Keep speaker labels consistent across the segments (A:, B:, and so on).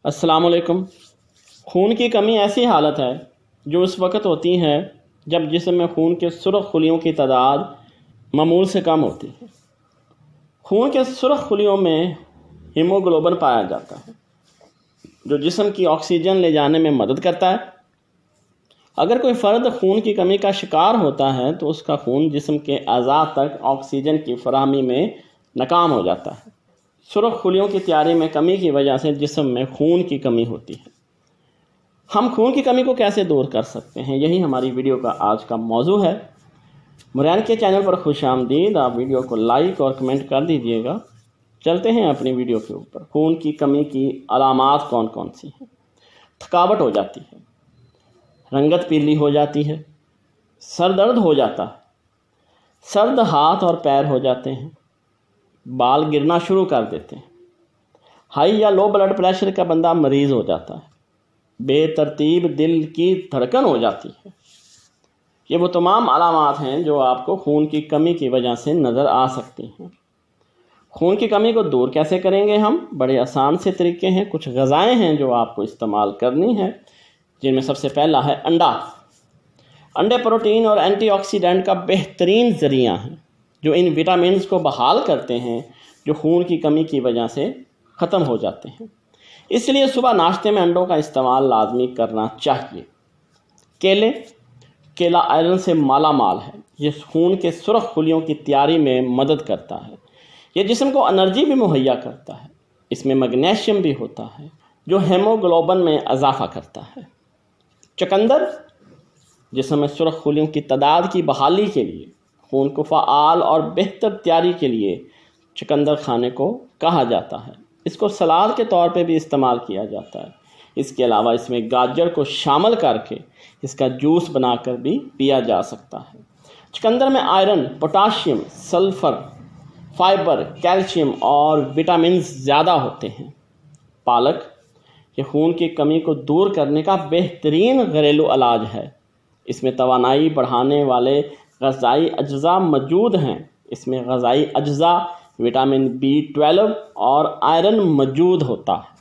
A: السلام علیکم۔ خون کی کمی ایسی حالت ہے جو اس وقت ہوتی ہے جب جسم میں خون کے سرخ خلیوں کی تعداد معمول سے کم ہوتی ہے۔ خون کے سرخ خلیوں میں ہیموگلوبن پایا جاتا ہے جو جسم کی آکسیجن لے جانے میں مدد کرتا ہے۔ اگر کوئی فرد خون کی کمی کا شکار ہوتا ہے تو اس کا خون جسم کے اعضاء تک آکسیجن کی فراہمی میں ناکام ہو جاتا ہے۔ سرخ خلیوں کی تیاری میں کمی کی وجہ سے جسم میں خون کی کمی ہوتی ہے۔ ہم خون کی کمی کو کیسے دور کر سکتے ہیں، یہی ہماری ویڈیو کا آج کا موضوع ہے۔ مرین کے چینل پر خوش آمدید۔ آپ ویڈیو کو لائک اور کمنٹ کر دیجئے گا۔ چلتے ہیں اپنی ویڈیو کے اوپر۔ خون کی کمی کی علامات کون کون سی ہیں؟ تھکاوٹ ہو جاتی ہے، رنگت پیلی ہو جاتی ہے، سر درد ہو جاتا ہے، سرد ہاتھ اور پیر ہو جاتے ہیں، بال گرنا شروع کر دیتے ہیں، ہائی یا لو بلڈ پریشر کا بندہ مریض ہو جاتا ہے، بے ترتیب دل کی دھڑکن ہو جاتی ہے۔ یہ وہ تمام علامات ہیں جو آپ کو خون کی کمی کی وجہ سے نظر آ سکتی ہیں۔ خون کی کمی کو دور کیسے کریں گے ہم؟ بڑے آسان سے طریقے ہیں۔ کچھ غذائیں ہیں جو آپ کو استعمال کرنی ہیں، جن میں سب سے پہلا ہے انڈا۔ انڈے پروٹین اور اینٹی آکسیڈنٹ کا بہترین ذریعہ ہیں جو ان وٹامنز کو بحال کرتے ہیں جو خون کی کمی کی وجہ سے ختم ہو جاتے ہیں۔ اس لیے صبح ناشتے میں انڈوں کا استعمال لازمی کرنا چاہیے۔ کیلا آئرن سے مالا مال ہے۔ یہ خون کے سرخ خلیوں کی تیاری میں مدد کرتا ہے۔ یہ جسم کو انرجی بھی مہیا کرتا ہے۔ اس میں میگنیشیم بھی ہوتا ہے جو ہیموگلوبن میں اضافہ کرتا ہے۔ چقندر جسم میں سرخ خلیوں کی تعداد کی بحالی کے لیے، خون کو فعال اور بہتر تیاری کے لیے چقندر کھانے کو کہا جاتا ہے۔ اس کو سلاد کے طور پہ بھی استعمال کیا جاتا ہے۔ اس کے علاوہ اس میں گاجر کو شامل کر کے اس کا جوس بنا کر بھی پیا جا سکتا ہے۔ چقندر میں iron, potassium, sulphur, fibre, calcium اور وٹامنز زیادہ ہوتے ہیں۔ پالک یہ خون کی کمی کو دور کرنے کا بہترین گھریلو علاج ہے۔ اس میں توانائی بڑھانے والے غذائی اجزاء موجود ہیں۔ اس میں غذائی اجزاء وٹامن B12 اور آئرن موجود ہوتا ہے۔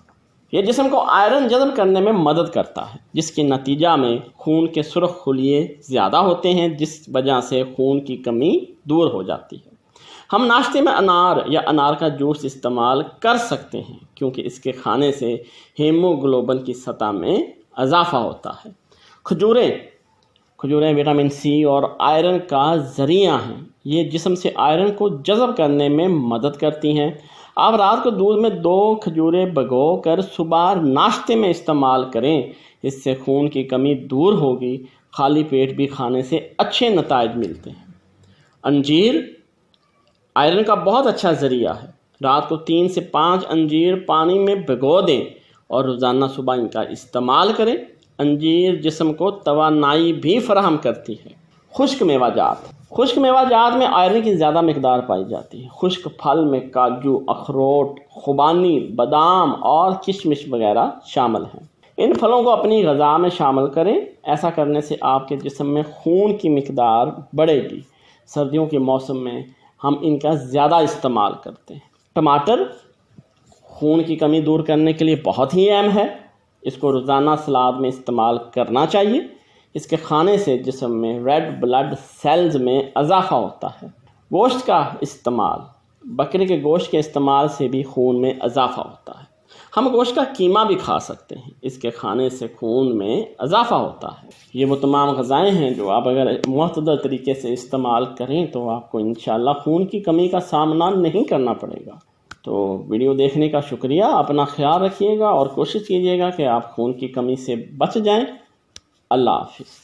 A: یہ جسم کو آئرن جذب کرنے میں مدد کرتا ہے، جس کے نتیجہ میں خون کے سرخ خلیے زیادہ ہوتے ہیں، جس وجہ سے خون کی کمی دور ہو جاتی ہے۔ ہم ناشتے میں انار یا انار کا جوس استعمال کر سکتے ہیں کیونکہ اس کے کھانے سے ہیموگلوبن کی سطح میں اضافہ ہوتا ہے۔ کھجوریں وٹامن C اور آئرن کا ذریعہ ہیں۔ یہ جسم سے آئرن کو جذب کرنے میں مدد کرتی ہیں۔ آپ رات کو دودھ میں 2 کھجوریں بھگو کر صبح ناشتے میں استعمال کریں۔ اس سے خون کی کمی دور ہوگی۔ خالی پیٹ بھی کھانے سے اچھے نتائج ملتے ہیں۔ انجیر آئرن کا بہت اچھا ذریعہ ہے۔ رات کو 3 سے 5 انجیر پانی میں بھگو دیں اور روزانہ صبح ان کا استعمال کریں۔ انجیر جسم کو توانائی بھی فراہم کرتی ہے۔ خشک میوہ جات میں آئرن کی زیادہ مقدار پائی جاتی ہے۔ خشک پھل میں کاجو، اخروٹ، خوبانی، بادام اور کشمش وغیرہ شامل ہیں۔ ان پھلوں کو اپنی غذا میں شامل کریں۔ ایسا کرنے سے آپ کے جسم میں خون کی مقدار بڑھے گی۔ سردیوں کے موسم میں ہم ان کا زیادہ استعمال کرتے ہیں۔ ٹماٹر خون کی کمی دور کرنے کے لیے بہت ہی اہم ہے۔ اس کو روزانہ سلاد میں استعمال کرنا چاہیے۔ اس کے کھانے سے جسم میں ریڈ بلڈ سیلز میں اضافہ ہوتا ہے۔ گوشت کا استعمال، بکرے کے گوشت کے استعمال سے بھی خون میں اضافہ ہوتا ہے۔ ہم گوشت کا قیمہ بھی کھا سکتے ہیں۔ اس کے کھانے سے خون میں اضافہ ہوتا ہے۔ یہ وہ تمام غذائیں ہیں جو آپ اگر معتدل طریقے سے استعمال کریں تو آپ کو انشاءاللہ خون کی کمی کا سامنا نہیں کرنا پڑے گا۔ تو ویڈیو دیکھنے کا شکریہ۔ اپنا خیال رکھیے گا اور کوشش کیجیے گا کہ آپ خون کی کمی سے بچ جائیں۔ اللہ حافظ۔